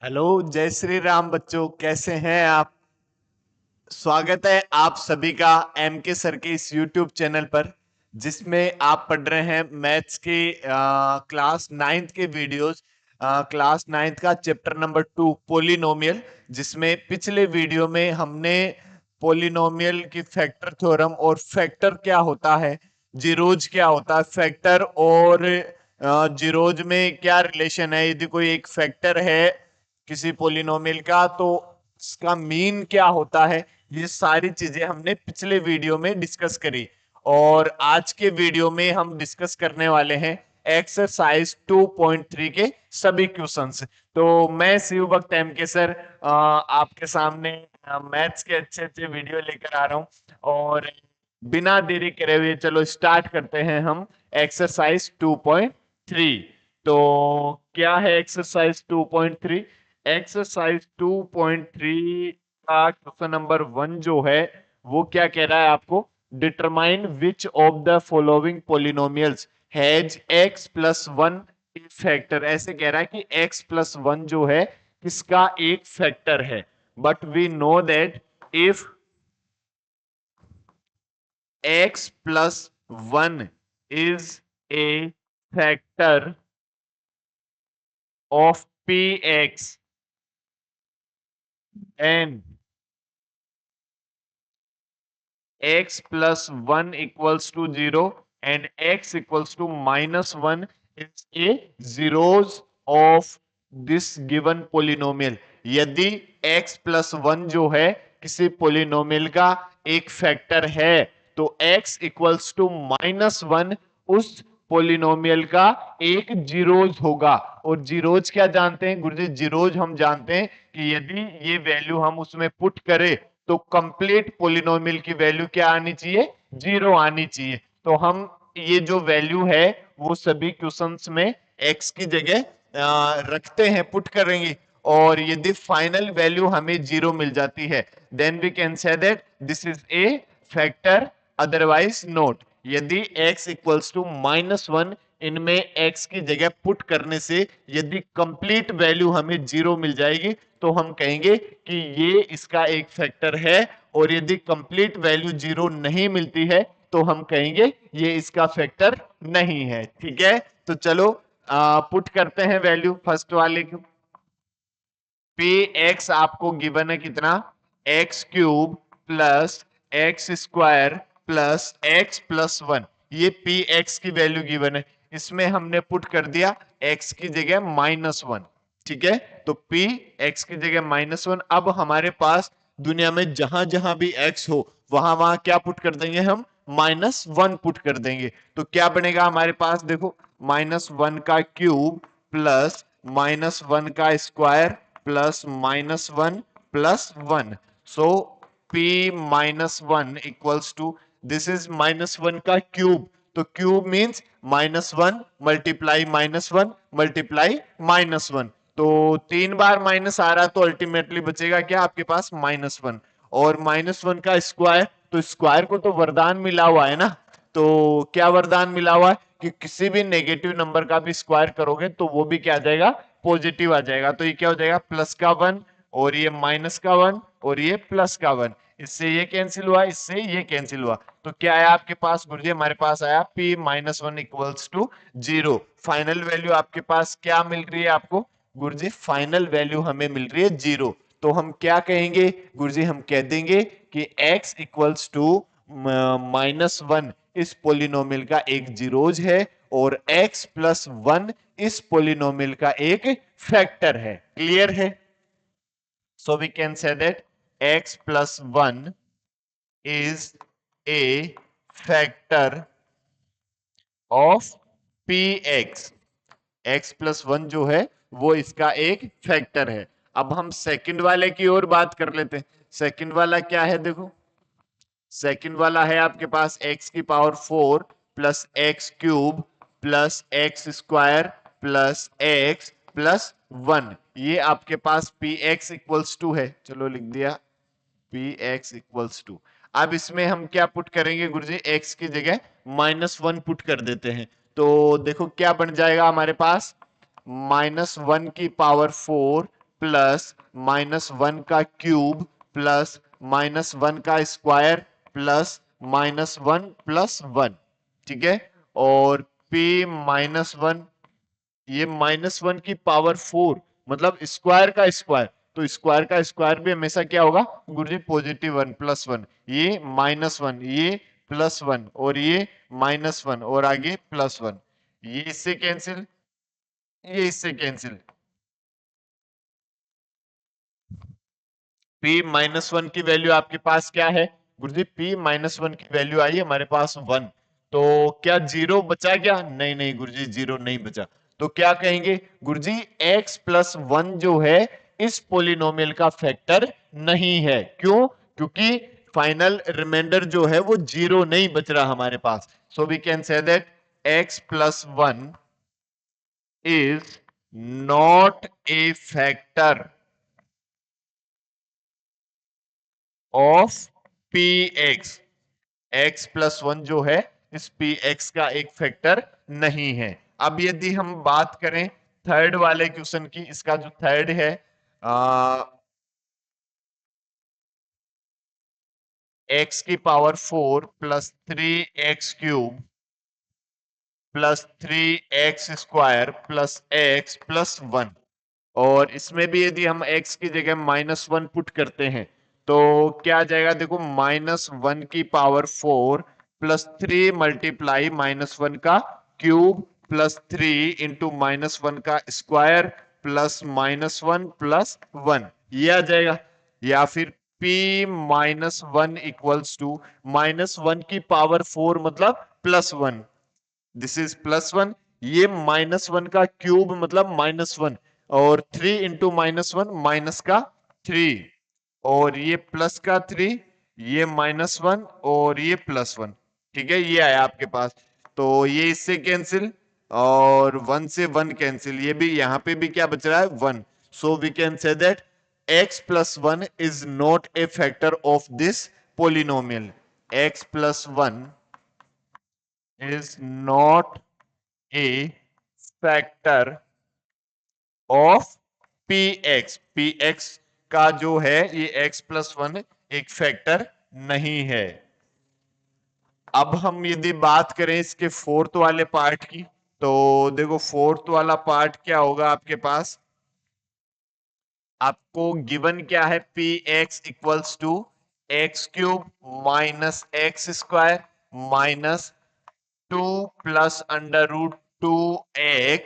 Hello, जय श्री राम बच्चों, कैसे हैं आप। स्वागत है आप सभी का एम के सर के इस यूट्यूब चैनल पर, जिसमें आप पढ़ रहे हैं मैथ्स के क्लास नाइन्थ के वीडियोस। क्लास नाइन्थ का चैप्टर नंबर 2 पोलिनोमियल, जिसमें पिछले वीडियो में हमने पोलिनोमियल की फैक्टर थ्योरम और फैक्टर क्या होता है, जीरोज क्या होता है, फैक्टर और जीरोज में क्या रिलेशन है, यदि कोई एक फैक्टर है किसी पोलिनोमियल का तो इसका मीन क्या होता है, ये सारी चीजें हमने पिछले वीडियो में डिस्कस करी। और आज के वीडियो में हम डिस्कस करने वाले हैं एक्सरसाइज 2.3 के सभी क्वेश्चंस। तो मैं शिव भक्त एम के सर आपके सामने मैथ्स के अच्छे अच्छे वीडियो लेकर आ रहा हूं, और बिना देरी करे हुए चलो स्टार्ट करते हैं हम एक्सरसाइज 2.3। तो क्या है एक्सरसाइज 2.3? एक्सरसाइज 2.3 का क्वेश्चन नंबर 1 जो है वो क्या कह रहा है आपको, determine which of the following polynomials has x plus one factor. ऐसे कह रहा है कि x प्लस वन जो है किसका एक फैक्टर है। But we know that if x plus one is a factor of px and x plus 1 equals to 0 and x equals to minus 1 is a zeros of this given polynomial। यदि x plus 1 जो है किसी polynomial का एक factor है तो x equals to minus one उस polynomial का एक जीरोज होगा। और जीरोज क्या जानते हैं गुरुजी? जीरोज हम जानते हैं कि यदि ये वैल्यू हम उसमें पुट करें तो कंप्लीट पोलिनोमियल की वैल्यू क्या आनी चाहिए? जीरो आनी चाहिए। तो हम ये जो वैल्यू है वो सभी क्वेश्चंस में x की जगह रखते हैं, पुट करेंगे, और यदि फाइनल वैल्यू हमें जीरो मिल जाती है then we can say that this is a factor, otherwise not. यदि x equals to minus one, इनमें x की जगह पुट करने से यदि कंप्लीट वैल्यू हमें जीरो मिल जाएगी तो हम कहेंगे कि ये इसका एक फैक्टर है। और यदि कंप्लीट वैल्यू जीरो नहीं मिलती है तो हम कहेंगे ये इसका फैक्टर नहीं है। ठीक है, तो चलो पुट करते हैं वैल्यू फर्स्ट वाले की। पी एक्स आपको गिवन है कितना? X cube plus x square plus x plus one. ये पी एक्स की वैल्यू गिवन है, इसमें हमने पुट कर दिया एक्स की जगह माइनस वन। ठीक है, तो पी एक्स की जगह माइनस वन। अब हमारे पास दुनिया में जहां जहां भी एक्स हो वहां वहां क्या पुट कर देंगे? हम माइनस वन पुट कर देंगे। तो क्या बनेगा हमारे पास? देखो, माइनस वन का क्यूब प्लस माइनस वन का square plus minus one plus one. So p minus one equals to, this is minus one का क्यूब, तो cube means minus one multiply minus one multiply minus one. तो तीन बार minus आ रहा तो ultimately बचेगा क्या आपके पास? Minus one. और माइनस वन का स्क्वायर, तो स्क्वायर को तो वरदान मिला हुआ है ना, तो क्या वरदान मिला हुआ है कि किसी भी नेगेटिव नंबर का भी स्क्वायर करोगे तो वो भी क्या आ जाएगा? पॉजिटिव आ जाएगा। तो ये क्या हो जाएगा? प्लस का वन, और ये माइनस का वन, और ये प्लस का वन। इससे ये कैंसिल हुआ, इससे ये कैंसिल हुआ। तो क्या आया आपके पास गुरुजी? हमारे पास आया p minus one equals to zero. Final value आपके पास क्या मिल रही है आपको गुरुजी? फाइनल वैल्यू हमें मिल रही है जीरो। तो हम क्या कहेंगे गुरुजी? हम कह देंगे कि x equals to minus one इस पोलिनोमियल का एक जीरोज है और x प्लस वन इस पोलिनोमियल का एक फैक्टर है। क्लियर है? So we can say that x plus one is a factor of px। x plus one जो है वो इसका एक फैक्टर है। अब हम सेकंड वाले की ओर बात कर लेते हैं। सेकंड वाला क्या है? देखो, सेकंड वाला है आपके पास x की power four plus x cube plus x square plus x plus one. ये आपके पास पी एक्स इक्वल्स टू है। चलो लिख दिया पी एक्स इक्वल्स टू। अब इसमें हम क्या पुट करेंगे गुरुजी? x की जगह माइनस वन पुट कर देते हैं। तो देखो क्या बन जाएगा हमारे पास? माइनस वन की पावर फोर प्लस -1 का क्यूब प्लस -1 का स्क्वायर प्लस -1 प्लस 1, ठीक है। और p -1, ये -1 की पावर 4 मतलब स्क्वायर का स्क्वायर, तो स्क्वायर का स्क्वायर भी हमेशा क्या होगा गुरुजी पॉजिटिव 1 प्लस 1, ये -1, ये +1 और ये -1 और आगे +1, ये इससे कैंसिल, ये इससे कैंसिल। p -1 की वैल्यू आपके पास क्या है गुरुजी, p -1 की वैल्यू आई हमारे पास 1, तो क्या जीरो बचा क्या, नहीं नहीं गुरुजी जीरो नहीं बचा, तो क्या कहेंगे गुरुजी x प्लस 1 जो है इस पोलिनोमियल का फैक्टर नहीं है, क्यों, क्योंकि फाइनल रिमाइंडर जो है वो जीरो नहीं बच रहा हमारे पास, so we can say that x plus 1 is not a factor of px, x plus 1 जो है इस px का एक फैक्टर नहीं है। अब यदि हम बात करें थर्ड वाले क्वेश्चन की, इसका जो थर्ड है x की power 4 plus 3x³ plus 3x² plus x plus 1, और इसमें भी यदि हम x की जगह -1 पुट करते हैं तो क्या आ जाएगा, देखो -1 की पावर 4 प्लस 3 मल्टीप्लाई -1 का क्यूब प्लस 3 इंटू -1 का स्क्वायर प्लस -1 प्लस 1, ये आ जाएगा। या फिर p -1 इक्वल्स टू -1 की पावर 4 मतलब +1, दिस इज +1, ये -1 का क्यूब मतलब -1, और 3 इंटू -1 माइनस का 3, और ये प्लस का 3, ये -1 और ये +1, ठीक है, ये आया आपके पास, तो ये इससे कैंसिल और 1 से 1 कैंसिल, ये भी यहां पे भी क्या बच रहा है 1, so we can say that x plus 1 is not a factor of this polynomial, x plus 1 is not a factor of px, px का जो है ये x प्लस 1 एक फैक्टर नहीं है। अब हम यदि बात करें इसके फोर्थ वाले पार्ट की, तो देखो फोर्थ वाला पार्ट क्या होगा आपके पास, आपको गिवन क्या है px equals to x³ minus x² minus 2 plus √2x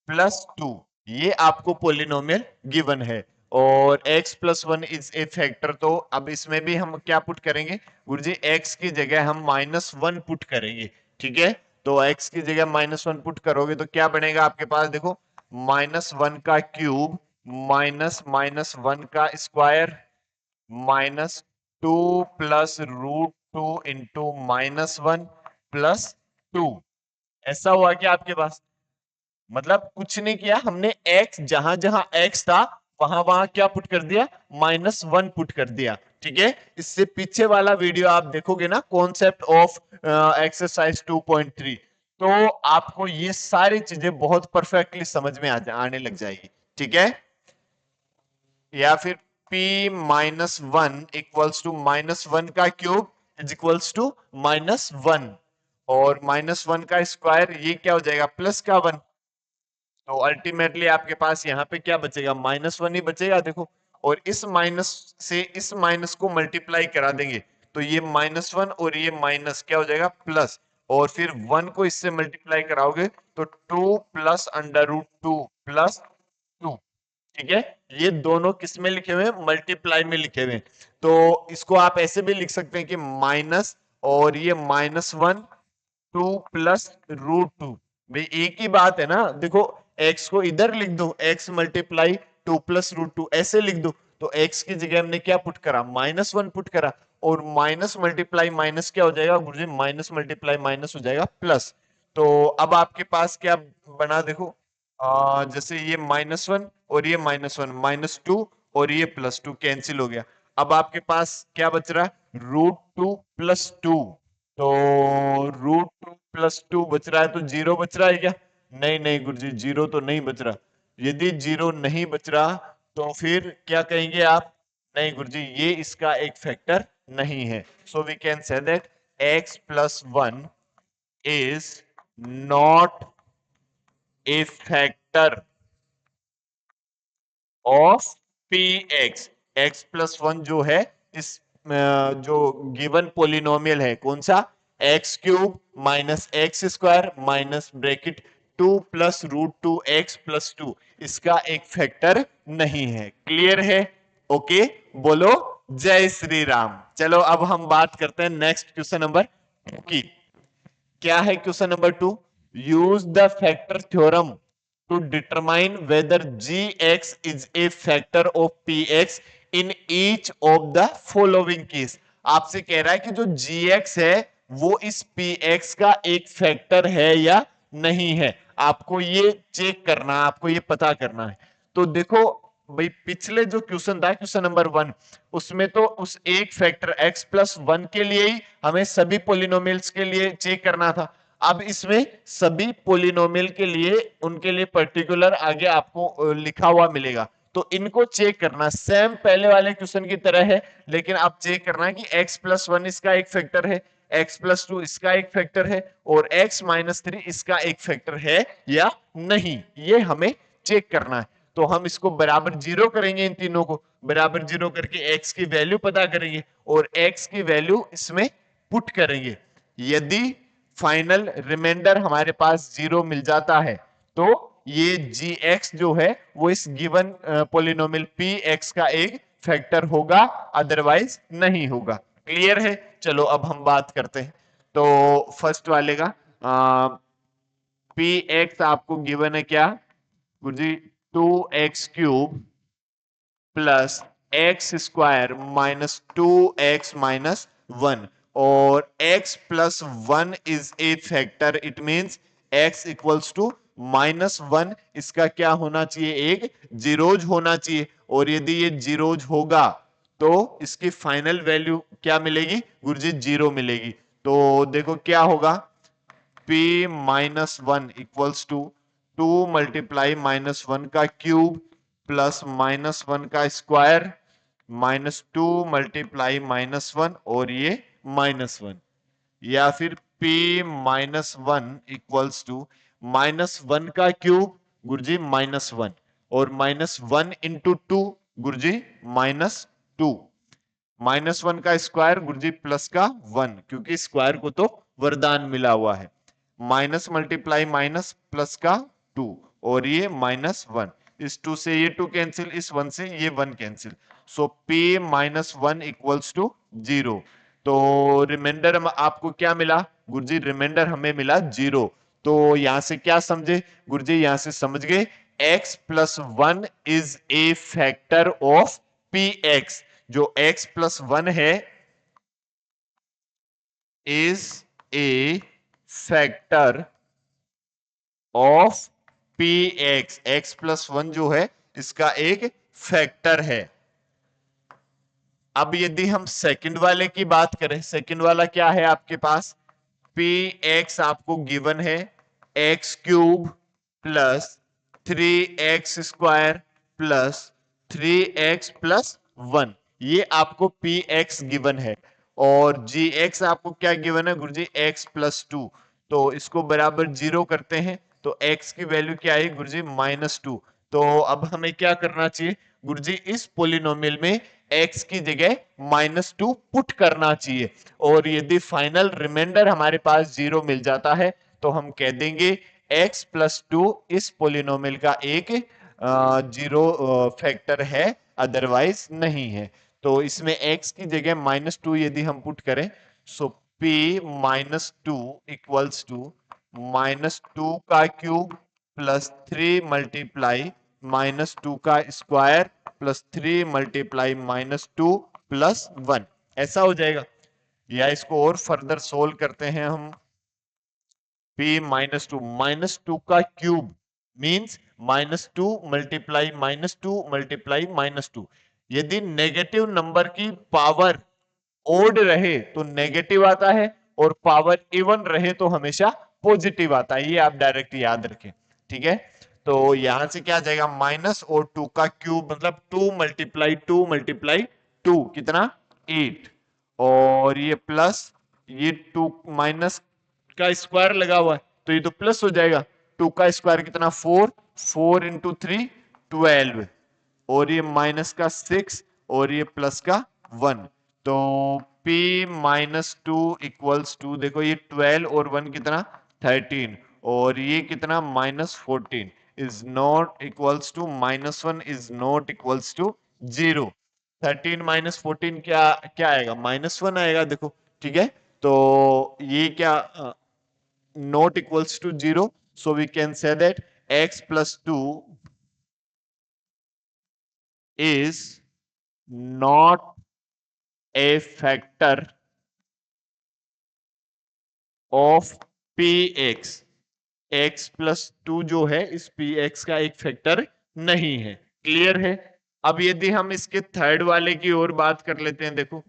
plus 2, ये आपको पोलिनोमियल गिवन है, और x plus 1 is a factor, तो अब इसमें भी हम क्या पुट करेंगे गुरुजी, x की जगह हम -1 पुट करेंगे, ठीक है, तो x की जगह -1 पुट करोगे तो क्या बनेगा आपके पास, देखो -1 का क्यूब माइनस -1 का स्क्वायर -2 प्लस √2 इंटू -1 प्लस 2, ऐसा हुआ क्या आपके पास, मतलब कुछ नहीं किया हमने, x जहां जहां x था वहां वहां क्या पुट कर दिया, -1 पुट कर दिया, ठीक है। इससे पीछे वाला वीडियो आप देखोगे ना, कॉन्सेप्ट ऑफ एक्सरसाइज 2.3, तो आपको ये सारी चीजें बहुत परफेक्टली समझ में आने लग जाएगी, ठीक है। या फिर p -1 इक्वल्स टू -1 का क्यूब इज इक्वल्स टू -1, और -1 का स्क्वायर ये क्या हो जाएगा प्लस का 1, तो अल्टीमेटली आपके पास यहाँ पे क्या बचेगा -1 ही बचेगा, देखो, और इस माइनस से इस माइनस को मल्टीप्लाई करा देंगे तो ये -1 और ये माइनस क्या हो जाएगा प्लस, और फिर 1 को इससे मल्टीप्लाई कराओगे तो 2 प्लस √2 प्लस 2, ठीक है, ये दोनों किस में लिखे हुए हैं, मल्टीप्लाई में लिखे हुए हैं, तो इसको आप ऐसे भी लिख सकते हैं कि माइनस और ये -1 2 प्लस √2, भाई एक ही बात है ना, देखो x को इधर लिख दो, x मल्टीप्लाई 2 प्लस √2 ऐसे लिख दो, तो x की जगह हमने क्या पुट करा -1 पुट करा, और माइनस मल्टीप्लाई माइनस क्या हो जाएगा गुरुजी, माइनस मल्टीप्लाई माइनस हो जाएगा प्लस, तो अब आपके पास क्या बना देखो, जैसे ये -1 और ये -1 -2 और ये +2 कैंसिल हो गया, अब आपके पास क्या बच रहा है √2 प्लस 2, तो √2 प्लस 2 बच रहा है, तो जीरो बच रहा है क्या, नहीं नहीं गुरुजी जीरो तो नहीं बच रहा, यदि 0 नहीं बच रहा तो फिर क्या कहेंगे आप? नहीं गुरुजी, ये इसका एक फैक्टर नहीं है। So we can say that x plus 1 is not a factor of px। x plus 1 जो है इस जो गिवन पोलिनोमियल है कौन सा? X cube minus x square minus bracket 2 plus root 2 x plus 2, इसका एक फैक्टर नहीं है। क्लियर है? ओके, बोलो जय श्री राम। चलो अब हम बात करते हैं नेक्स्ट क्वेश्चन नंबर 2 की। क्या है question number 2? Use the factor theorem to determine whether gx is a factor of px in each of the following case. आपसे कह रहा है कि जो gx है वो इस px का एक फैक्टर है या नहीं है। आपको ये चेक करना है, आपको ये पता करना है। तो देखो भाई, पिछले जो क्वेश्चन था क्वेश्चन नंबर 1, उसमें तो उस एक फैक्टर x प्लस 1 के लिए ही हमें सभी पोलिनोमियल्स के लिए चेक करना था। अब इसमें सभी पोलिनोमियल के लिए उनके लिए पर्टिकुलर आगे आपको लिखा हुआ मिलेगा, तो इनको चेक करना सेम पहले वाले क्वेश्चन की तरह है, लेकिन आप चेक करना है कि x प्लस 1 इसका एक फैक्टर है, x प्लस 2 इसका एक फैक्टर है और x माइनस 3 इसका एक फैक्टर है या नहीं, ये हमें चेक करना है। तो हम इसको बराबर जीरो करेंगे, इन तीनों को बराबर जीरो करके x की वैल्यू पता करेंगे और x की वैल्यू इसमें पुट करेंगे। यदि फाइनल रिमाइंडर हमारे पास जीरो मिल जाता है तो ये gx जो है वो इस गिवन पोलिनोमियल px का एक फैक्टर होगा, अदरवाइज नहीं होगा। क्लियर है? चलो अब हम बात करते हैं। तो फर्स्ट वाले का px आपको गिवन है क्या गुरुजी? 2x³ plus x square minus 2x minus 1 और x plus 1 is a factor, it means x equals to minus 1, इसका क्या होना चाहिए? एक जीरोज होना चाहिए। और यदि ये जीरोज होगा तो इसकी फाइनल वैल्यू क्या मिलेगी गुरुजी? जीरो मिलेगी। तो देखो क्या होगा, p minus 1 equals to 2 multiply minus 1 का क्यूब प्लस माइनस 1 का स्क्वायर माइनस 2 मल्टीप्लाई माइनस 1 और ये माइनस 1, या फिर p minus 1 equals to minus 1 का क्यूब गुरुजी माइनस 1 और माइनस 1 इंटू 2 गुरुजी माइनस 2, माइनस 1 का स्क्वायर गुरुजी प्लस का 1, क्योंकि स्क्वायर को तो वरदान मिला हुआ है, माइनस मल्टीप्लाई माइनस प्लस का 2 और ये माइनस 1, इस 2 से ये 2 कैंसिल, इस 1 से ये 1 cancel. So p minus 1 equals to 0। तो रिमाइंडर आपको क्या मिला गुरुजी? रिमाइंडर हमें मिला 0। तो यहां से क्या समझे गुरुजी? यहां से समझ गए x plus 1 is a factor of px। जो x प्लस 1 है is a factor of px। x plus 1 जो है इसका एक फैक्टर है। अब यदि हम सेकंड वाले की बात करें, सेकंड वाला क्या है आपके पास? px आपको गिवन है x³ plus 3x square plus 3x plus 1, ये आपको px गिवन है। और gx आपको क्या गिवन है गुरुजी? x plus 2। तो इसको बराबर जीरो करते हैं तो x की वैल्यू क्या आई गुरुजी? माइनस 2। तो अब हमें क्या करना चाहिए गुरुजी? इस पोलिनोमियल में x की जगह माइनस 2 पुट करना चाहिए। और यदि फाइनल रिमाइंडर हमारे पास जीरो मिल जाता है तो हम कह देंगे x प्लस 2 इस पोलिनोमियल का एक जीरो फैक्टर है, अदरवाइज नहीं है। तो इसमें x की जगह माइनस 2 यदि हम पुट करें, so p minus 2 equals to minus 2 का क्यूब प्लस 3 मल्टीप्लाई माइनस 2 का square plus 3 multiply minus 2 plus 1, ऐसा हो जाएगा। या इसको और फर्दर सोल्व करते हैं हम, p माइनस टू का cube means minus 2 multiply minus two. यदि नेगेटिव नंबर की पावर ओड रहे तो नेगेटिव आता है और पावर इवन रहे तो हमेशा पॉजिटिव आता है, ये आप डायरेक्ट याद रखें। ठीक है, तो यहां से क्या आ जाएगा माइनस और 2 का क्यूब मतलब 2 × 2 × 2 कितना 8 और ये प्लस ये 2 माइनस का स्क्वायर लगा हुआ है तो ये तो प्लस हो जाएगा 2 का स्क्वायर कितना 4 4 × 3 12 और ये माइनस का 6 और ये प्लस का 1 तो p -2 = देखो ये 12 और 1 कितना 13 और ये कितना -14 is not equals to -1 is not equals to 0 13 -14 क्या क्या आएगा -1 आएगा देखो ठीक है तो ये क्या not equals to 0 so we can say that x plus 2 is not a factor of px x plus 2 जो है इस px का एक फैक्टर नहीं है क्लियर है अब यदि हम इसके थर्ड वाले की ओर बात कर लेते हैं देखो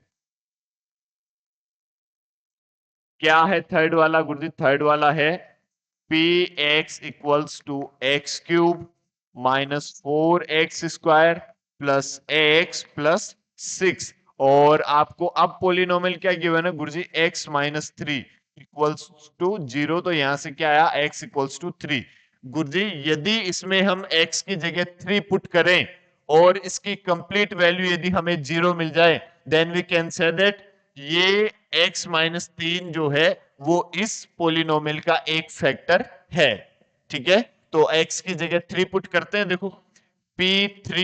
क्या है थर्ड वाला गुरुजी थर्ड वाला है px equals to x cube -4x² plus x plus 6 और आपको अब पोलिनोमियल क्या गिवन है गुरुजी x-3 इक्वल्स टू 0 तो यहां से क्या आया x इक्वल्स टू 3 गुरुजी यदि इसमें हम x की जगह 3 पुट करें और इसकी कंप्लीट वैल्यू यदि हमें 0 मिल जाए then we can say that ये x-3 जो है वो इस पोलिनोमियल का एक फैक्टर है ठीक है तो x की जगह 3 पुट करते हैं देखो p3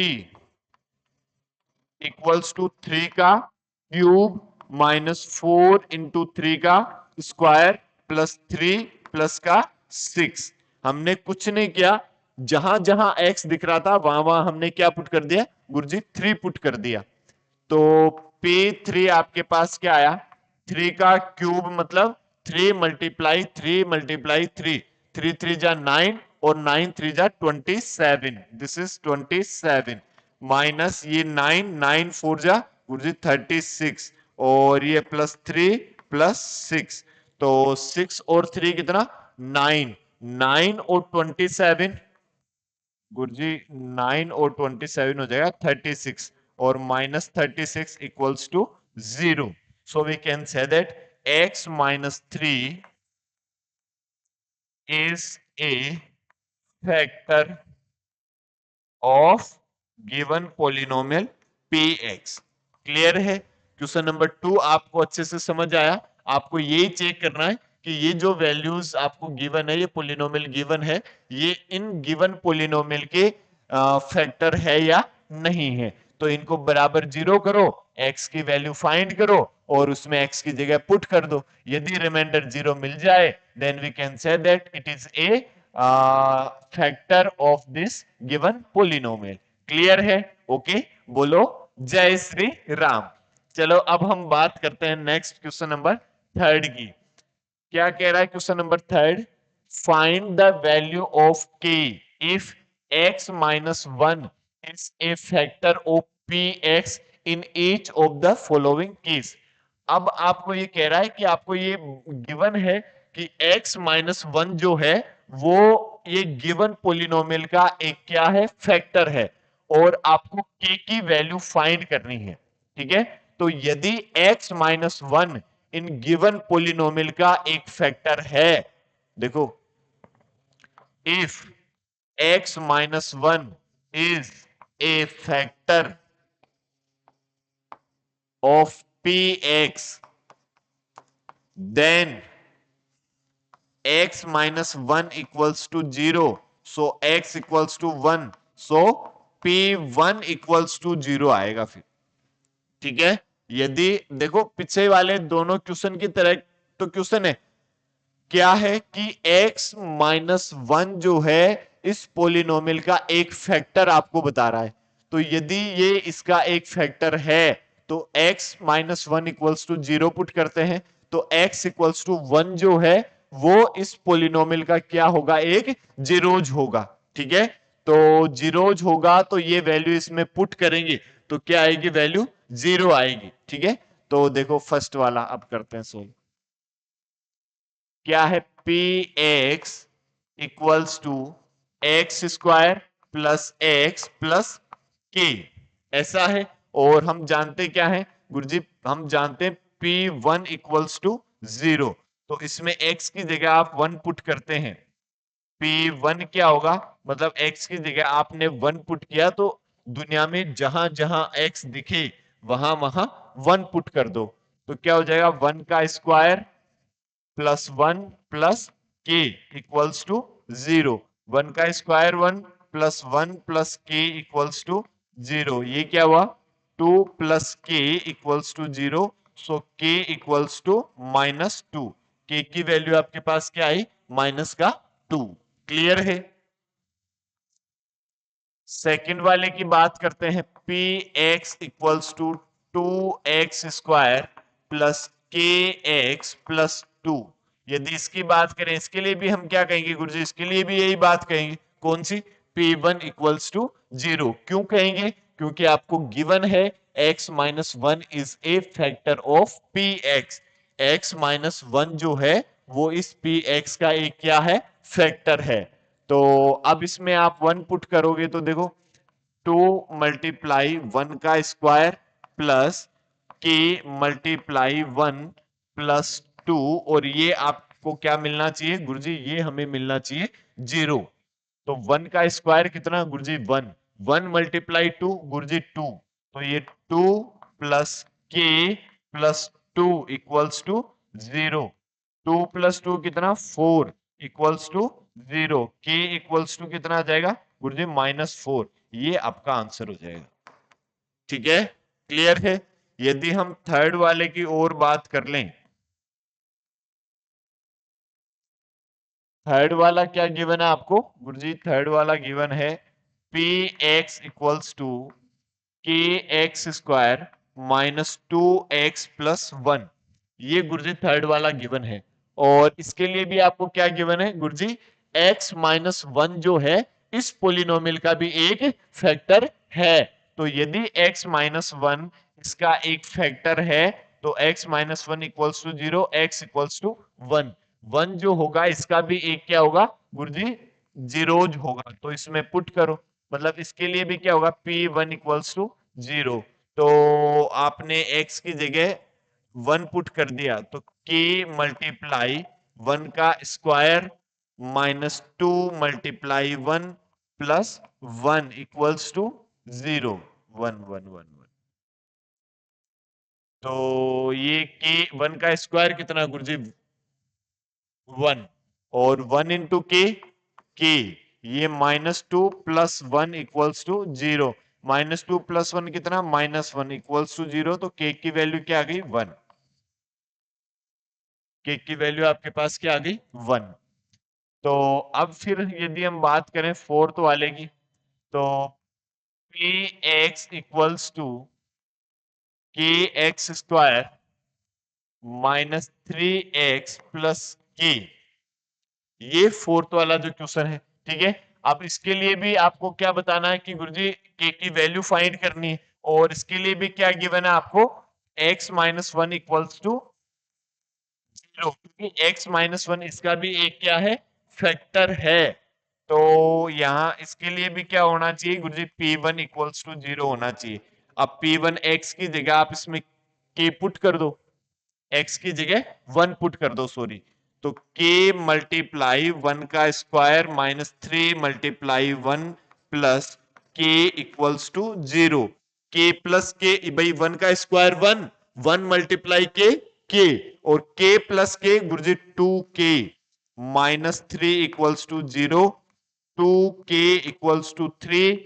इक्वल्स टू 3 का क्यूब -4 × 3 का स्क्वायर प्लस 3 प्लस का 6 हमने कुछ नहीं किया जहां जहां x दिख रहा था वहां वहां हमने क्या पुट कर दिया गुरुजी 3 पुट कर दिया तो P3 आपके पास क्या आया 3 का क्यूब मतलब 3 × 3 × 3 3 3 जा 9 और 9 3 जा 27 दिस इज 27 माइनस ये 9 9 4 जा 36 और ये प्लस 3 प्लस 6 तो 6 और 3 कितना 9 9 और 27 गुरुजी 9 और 27 हो जाएगा 36 और -36 equals to 0 so we can say that x-3 is a factor of given polynomial px clear है क्वेश्चन नंबर 2 आपको अच्छे से समझ आया आपको यही चेक करना है कि ये जो वैल्यूज आपको गिवन है ये पोलिनोमियल गिवन है ये इन गिवन पोलिनोमियल के फैक्टर है या नहीं है तो इनको बराबर 0 करो x की वैल्यू फाइंड करो और उसमें x की जगह पुट कर दो यदि रिमाइंडर 0 मिल जाए then we can say that it is a factor of this given polynomial clear है ओके बोलो जय श्री राम चलो अब हम बात करते हैं नेक्स्ट क्वेश्चन नंबर थर्ड की क्या कह रहा है question number third find the value of k if x-1 is a factor of px in each of the following case अब आपको ये कह रहा है कि आपको ये गिवन है कि x-1 जो है वो ये गिवन पोलिनोमियल का एक क्या है फैक्टर है और आपको k की वैल्यू फाइंड करनी है ठीक है तो यदि x-1 इन गिवन पोलिनोमियल का एक फैक्टर है देखो if x-1 is a factor of px then x-1 equals to 0 so x equals to 1 so p1 equals to 0 आएगा फिर ठीक है यदि देखो पीछे वाले दोनों क्वेश्चन की तरह तो क्वेश्चन है क्या है कि x-1 जो है इस पोलिनोमियल का एक फैक्टर आपको बता रहा है तो यदि ये इसका एक फैक्टर है तो x-1 इक्वल्स टू 0 पुट करते हैं तो x इक्वल्स टू 1 जो है वो इस पोलिनोमियल का क्या होगा एक जीरोज होगा ठीक है तो जीरोज होगा तो ये वैल्यू इसमें पुट करेंगे तो क्या आएगी वैल्यू 0 आएगी ठीक है तो देखो फर्स्ट वाला अब करते हैं सोल्व क्या है px equals to x square plus x plus k, ऐसा है। और हम जानते क्या है गुरुजी, हम जानते हैं P1 इक्वल्स टू 0, तो इसमें x की जगह आप 1 पुट करते हैं। P1 क्या होगा, मतलब x की जगह आपने 1 पुट किया, तो दुनिया में जहां जहां x दिखे वहां वहां 1 पुट कर दो, तो क्या हो जाएगा 1 का स्क्वायर प्लस 1 प्लस के इक्वल्स टू 0। 1 का स्क्वायर 1 प्लस 1 प्लस के इक्वल्स टू 0। ये क्या हुआ 2 प्लस के इक्वल्स टू 0। सो के इक्वल्स टू -2। के की वैल्यू आपके पास क्या आई, माइनस का 2। क्लियर है। सेकंड वाले की बात करते हैं, p x equals to 2x square plus k x plus 2। यदि इसकी बात करें, इसके लिए भी हम क्या कहेंगे गुरुजी, इसके लिए भी यही बात कहेंगे, कौन सी, P1 इक्वल्स टू 0। क्यों कहेंगे, क्योंकि आपको गिवन है x minus 1 is a factor of px। x minus 1 जो है वो इस px का एक क्या है, फैक्टर है। तो अब इसमें आप 1 पुट करोगे तो देखो 2 मल्टीप्लाई 1 का स्क्वायर प्लस के मल्टीप्लाई 1 प्लस 2, और ये आपको क्या मिलना चाहिए गुरुजी, ये हमें मिलना चाहिए 0। तो 1 का स्क्वायर कितना गुरुजी 1, 1 मल्टीप्लाई 2 गुरुजी 2, तो ये 2 प्लस के प्लस 2 इक्वल्स टू 0। 2 प्लस 2 कितना 4 इक्वल्स टू 0। के इक्वल्स टू कितना आ जाएगा गुरुजी -4। ये आपका आंसर हो जाएगा। ठीक है, क्लियर है। यदि हम थर्ड वाले की और बात कर लें, थर्ड वाला क्या गिवन है आपको गुरुजी, थर्ड वाला गिवन है पी एक्स इक्वल्स टू के एक्स स्क्वायर -2x प्लस 1। ये गुरुजी थर्ड वाला गिवन है। और इसके लिए भी आपको क्या गिवन है गुरुजी, x माइनस 1 जो है इस पोलिनोमियल का भी एक फैक्टर है। तो यदि x माइनस 1 इसका एक फैक्टर है, तो x minus 1 equals to 0, x equals to 1। 1 जो होगा इसका भी एक क्या होगा गुरुजी, जीरोज होगा, तो इसमें पुट करो, मतलब इसके लिए भी क्या होगा P1 इक्वल्स टू 0। तो आपने x की जगह 1 पुट कर दिया, तो k मल्टीप्लाई 1 का square -2 multiply 1 plus 1 equals to 0। 1 1 1 1, तो ये k 1 का स्क्वायर कितना गुरुजी 1, और 1 इंटू के, ये -2 प्लस 1 इक्वल्स टू 0। -2 प्लस 1 कितना -1 इक्वल्स टू 0। तो के की वैल्यू क्या आ गई 1। के की वैल्यू आपके पास क्या आ गई 1। तो अब फिर यदि हम बात करें फोर्थ वाले की, तो पी एक्स इक्वल्स टू के एक्स स्क्वायर -3x प्लस के, ये फोर्थ वाला जो क्वेश्चन है। ठीक है, अब इसके लिए भी आपको क्या बताना है कि गुरुजी के की वैल्यू फाइंड करनी है, और इसके लिए भी क्या गिवन है आपको, x माइनस 1 इक्वल्स टू 0, क्योंकि x माइनस 1 इसका भी एक क्या है, फैक्टर है। तो यहाँ इसके लिए भी क्या होना चाहिए गुरुजी, P1 इक्वल्स टू 0 होना चाहिए। अब P1 x की जगह आप इसमें k पुट कर दो, x की जगह 1 पुट कर दो, सॉरी। तो k मल्टीप्लाई 1 का square -3 multiply 1 plus k equals to 0। k plus k, भाई 1 का स्क्वायर 1, 1 मल्टीप्लाई के, और k प्लस के गुरुजी 2k, -3 equals to 0, 2k equals to 3,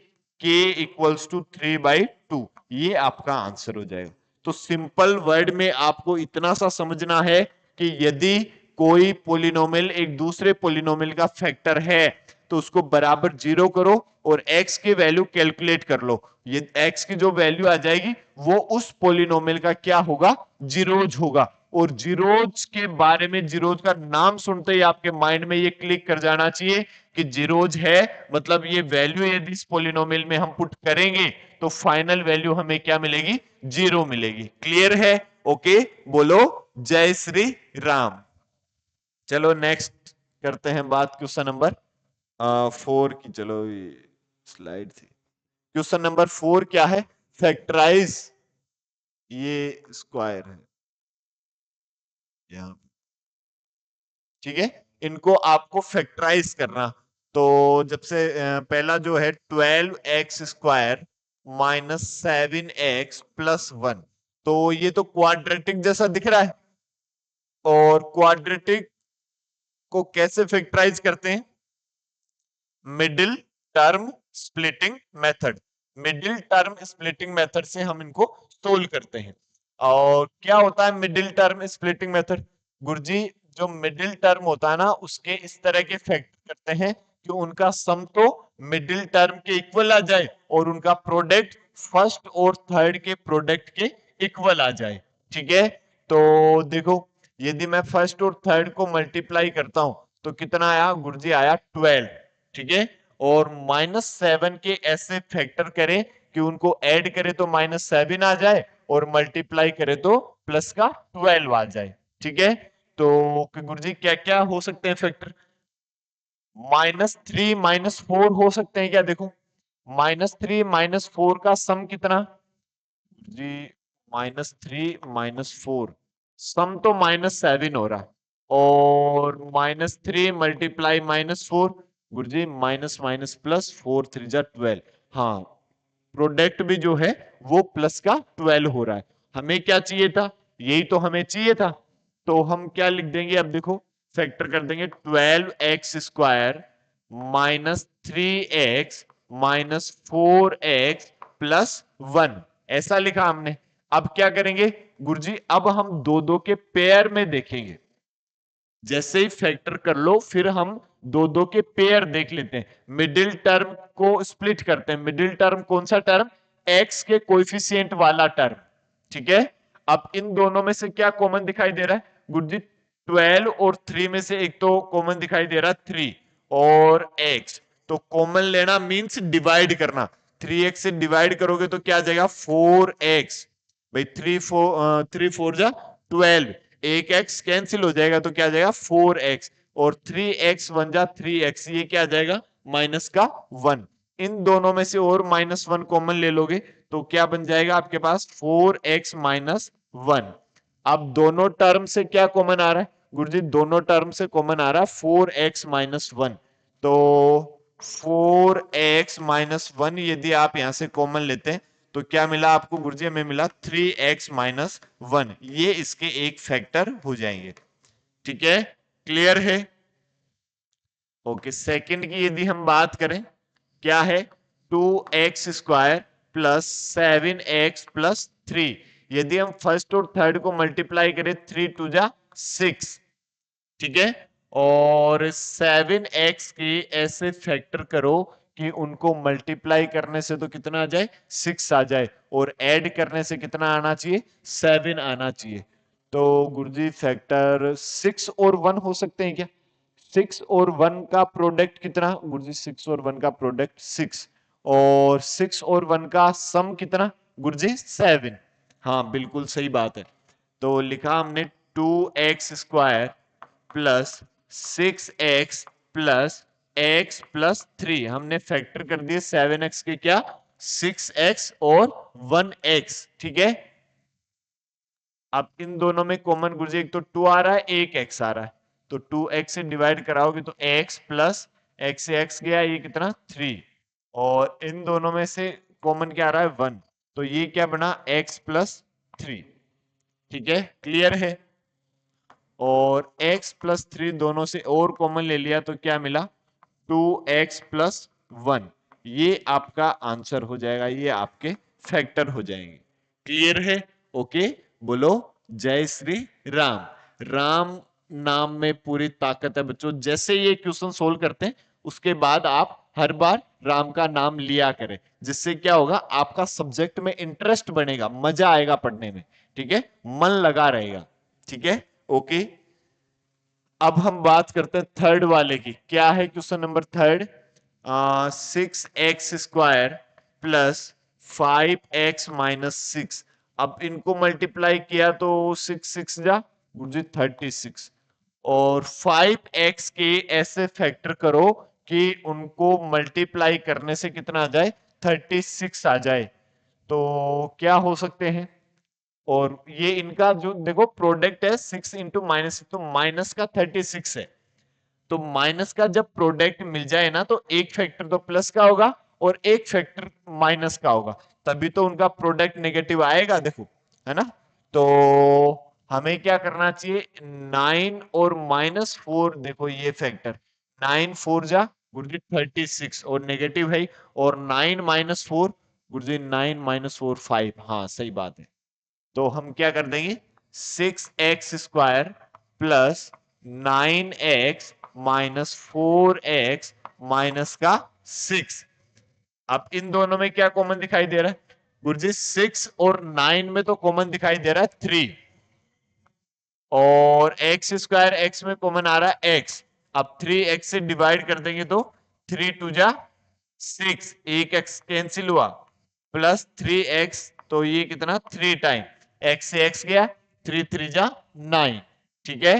k equals to 3/2। ये आपका आंसर हो जाएगा। तो सिंपल वर्ड में आपको इतना सा समझना है कि यदि कोई पोलिनोमियल एक दूसरे पोलिनोमियल का फैक्टर है, तो उसको बराबर 0 करो और x की वैल्यू कैलकुलेट कर लो। ये x की जो वैल्यू आ जाएगी वो उस पोलिनोमियल का क्या होगा, जीरोज होगा। और जीरोज के बारे में, जीरोज का नाम सुनते ही आपके माइंड में ये क्लिक कर जाना चाहिए कि जीरोज है, मतलब ये वैल्यू यदि इस पोलिनोमियल में हम पुट करेंगे तो फाइनल वैल्यू हमें क्या मिलेगी, 0 मिलेगी। क्लियर है, ओके, बोलो जय श्री राम। चलो नेक्स्ट करते हैं बात क्वेश्चन नंबर 4 की, चलो ये स्लाइड थी। क्वेश्चन नंबर 4 क्या है? फैक्टराइज ये स्क्वायर है यहाँ पे, ठीक है। इनको आपको फैक्टराइज करना। तो जब से पहला जो है 12x² माइनस 7x+1, तो ये तो क्वाड्रेटिक जैसा दिख रहा है। और क्वाड्रेटिक को कैसे फैक्टराइज करते हैं? Middle term splitting method. Middle term splitting method से हम इनको सोल्व करते हैं। और क्या होता है मिडिल टर्म स्प्लिटिंग मेथड? गुरुजी, जो मिडिल टर्म होता है ना, उसके इस तरह के फैक्टर करते हैं कि उनका सम तो मिडिल टर्म के इक्वल आ जाए और उनका प्रोडक्ट फर्स्ट और थर्ड के प्रोडक्ट के इक्वल आ जाए, ठीक है। तो देखो, यदि मैं फर्स्ट और थर्ड को मल्टीप्लाई करता हूं तो कितना आया गुरुजी? आया 12, ठीक है। और -7 के ऐसे फैक्टर करें कि उनको ऐड करें तो -7 आ जाए और मल्टीप्लाई करें तो प्लस का 12 आ जाए, ठीक है। तो गुरुजी क्या क्या हो सकते हैं फैक्टर? -3 -4 हो सकते हैं क्या? देखो, -3 -4 का सम कितना जी? -3 -4 सम तो -7 हो रहा है। और -3 मल्टीप्लाई -4, गुरुजी माइनस माइनस प्लस, 4 3 जा 12। हाँ, प्रोडक्ट भी जो है वो प्लस का 12 हो रहा है। हमें क्या चाहिए था? यही तो हमें चाहिए था। तो हम क्या लिख देंगे? अब देखो, फैक्टर कर देंगे 12x² -3x -4x+1, ऐसा लिखा हमने। अब क्या करेंगे गुरुजी? अब हम दो दो के पेयर में देखेंगे। जैसे ही फैक्टर कर लो फिर हम दो दो के पेयर देख लेते हैं। मिडिल टर्म को स्प्लिट करते हैं। मिडिल टर्म कौन सा टर्म? एक्स के कोएफिशिएंट वाला टर्म, ठीक है। अब इन दोनों में से क्या कॉमन दिखाई दे रहा है गुरुजी? 12 और 3 में से एक तो कॉमन दिखाई दे रहा है 3 और x। तो कॉमन लेना मींस डिवाइड करना। 3x से डिवाइड करोगे तो क्या आ जाएगा? 4x। भाई 3 4 एक एक्स कैंसिल हो जाएगा तो क्या आ जाएगा? 4x। और 3x 1 जा 3x, ये क्या आ जाएगा? -1। इन दोनों में से और -1 कॉमन ले लोगे तो क्या बन जाएगा आपके पास? 4x-1। अब दोनों टर्म से क्या कॉमन आ रहा है गुरुजी? दोनों टर्म से कॉमन आ रहा है 4x-1। तो 4x-1 यदि आप यहां से कॉमन लेते हैं तो क्या मिला आपको गुरुजी? हमें मिला 3x-1। ये इसके एक फैक्टर हो जाएंगे, ठीक है। क्लियर है? ओके, सेकंड की यदि हम बात करें, क्या है? 2x² +7x+3। यदि हम फर्स्ट और थर्ड को मल्टीप्लाई करें, 3 2 जा 6, ठीक है। और 7x के ऐसे फैक्टर करो कि उनको मल्टीप्लाई करने से तो कितना आ जाए? 6 आ जाए, और ऐड करने से कितना आना चाहिए? 7 आना चाहिए। तो गुरुजी फैक्टर 6 और 1 हो सकते हैं क्या? 6 और 1 का प्रोडक्ट कितना गुरुजी? 6 और 1 का प्रोडक्ट 6, और 6 और 1 का सम कितना गुरुजी? 7। हाँ, बिल्कुल सही बात है। तो लिखा हमने 2x² +6x x+3। हमने फैक्टर कर दिए 7x के क्या? 6x और 1x, ठीक है। अब इन दोनों में कॉमन गुरुजी एक तो 2 आ रहा है, एक x आ रहा है। तो 2x से डिवाइड कराओगे तो x प्लस x से x गया, ये कितना? 3। और इन दोनों में से कॉमन क्या आ रहा है? 1। तो ये क्या बना? x+3, ठीक है। क्लियर है? और x+3 दोनों से और कॉमन ले लिया तो क्या मिला? 2x+1। ये आपका आंसर हो जाएगा, ये आपके फैक्टर हो जाएंगे। क्लियर है? ओके, बोलो जय श्री राम। राम नाम में पूरी ताकत है बच्चों। जैसे ये क्वेश्चन सोल्व करते हैं उसके बाद आप हर बार राम का नाम लिया करें, जिससे क्या होगा? आपका सब्जेक्ट में इंटरेस्ट बनेगा, मजा आएगा पढ़ने में, ठीक है, मन लगा रहेगा, ठीक है। ओके, अब हम बात करते हैं थर्ड वाले की। क्या है question number third? 6x² +5x-6। अब इनको मल्टीप्लाई किया तो 6 6 जा गुरुजी 36, और 5x के ऐसे फैक्टर करो कि उनको मल्टीप्लाई करने से कितना आ जाए, 36 आ जाए। तो क्या हो सकते हैं, और ये इनका जो देखो प्रोडक्ट है 6 इंटू माइनस, तो माइनस का 36 है। तो माइनस का जब प्रोडक्ट मिल जाए ना, तो एक फैक्टर तो प्लस का होगा और एक फैक्टर माइनस का होगा, तभी तो उनका प्रोडक्ट नेगेटिव आएगा, देखो, है ना। तो हमें क्या करना चाहिए, 9 और -4, देखो ये फैक्टर 9 4 जा गुरुजी 36 और नेगेटिव है, और 9 -4 गुरुजी 9 -4 5, हाँ सही बात है। तो हम क्या कर देंगे, 6x² plus 9x minus 4x minus का 6। अब इन दोनों में क्या कॉमन दिखाई दे रहा है गुरुजी, 6 और 9 में तो कॉमन दिखाई दे रहा है 3, और x² x में कॉमन आ रहा है x। अब 3x से डिवाइड कर देंगे तो 3 2 जा 6, एक x कैंसिल हुआ, प्लस 3x, तो ये कितना 3 टाइम, x से x गया, 3 3 जा 9, ठीक है।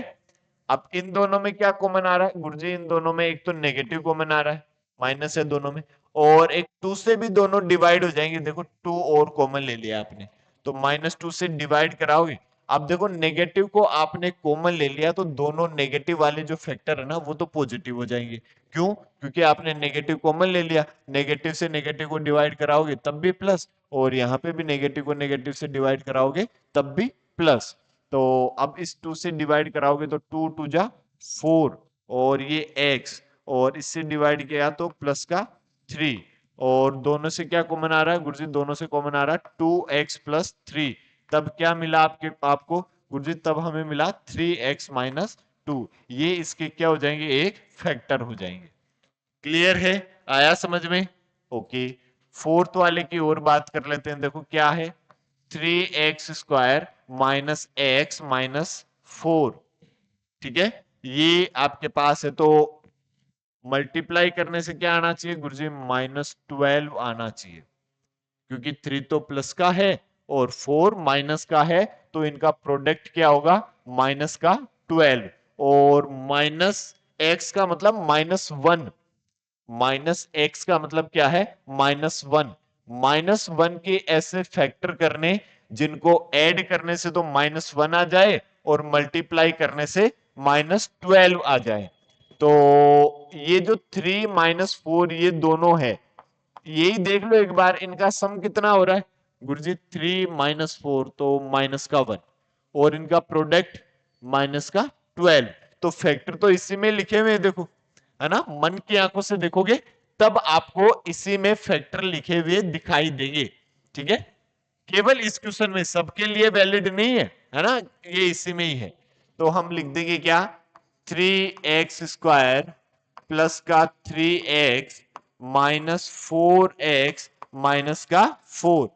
अब इन दोनों में क्या कॉमन आ रहा है गुरुजी, इन दोनों में एक तो नेगेटिव कॉमन आ रहा है, माइनस है दोनों में, और एक 2 से भी दोनों डिवाइड हो जाएंगे, देखो 2 और कॉमन ले लिया आपने, तो -2 से डिवाइड कराओगे। अब देखो नेगेटिव को आपने कॉमन ले लिया, तो दोनों नेगेटिव वाले जो फैक्टर है ना वो तो पॉजिटिव हो जाएंगे, क्यों, क्योंकि आपने नेगेटिव कॉमन ले लिया, नेगेटिव से नेगेटिव को डिवाइड कराओगे तब भी प्लस, और यहाँ पे भी नेगेटिव को नेगेटिव से डिवाइड कराओगे तब भी प्लस। तो अब इस 2 से डिवाइड कराओगे तो 2 2 जा 4, और ये x, और इससे डिवाइड किया तो प्लस का 3, और दोनों से क्या कॉमन आ रहा है गुरुजी, दोनों से कॉमन आ रहा है 2x प्लस 3, तब क्या मिला आपको गुरुजी, तब हमें मिला 3x माइनस 2, ये इसके क्या हो जाएंगे, एक फैक्टर हो जाएंगे। क्लियर है, आया समझ में, ओके। फोर्थ वाले की और बात कर लेते हैं, देखो क्या है, 3x² माइनस x माइनस 4, ठीक है, ये आपके पास है, तो मल्टीप्लाई करने से क्या आना चाहिए गुरुजी, -12 आना चाहिए, क्योंकि 3 तो प्लस का है और 4 माइनस का है, तो इनका प्रोडक्ट क्या होगा, माइनस का 12, और माइनस एक्स का मतलब -1, माइनस एक्स का मतलब क्या है, -1, -1 के ऐसे फैक्टर करने जिनको ऐड करने से तो -1 आ जाए और मल्टीप्लाई करने से -12 आ जाए। तो ये जो 3 -4 ये दोनों है, यही देख लो एक बार, इनका सम कितना हो रहा है गुरुजी, 3 -4 तो माइनस का 1, और इनका प्रोडक्ट माइनस का 12, तो फैक्टर तो इसी में लिखे हुए हैं, देखो, है ना, मन की आंखों से देखोगे तब आपको इसी में फैक्टर लिखे हुए दिखाई देंगे, ठीक है। केवल इस क्वेश्चन में, सबके लिए वैलिड नहीं है ना, ये इसी में ही है। तो हम लिख देंगे क्या, 3x² प्लस का 3x माइनस 4x माइनस का 4,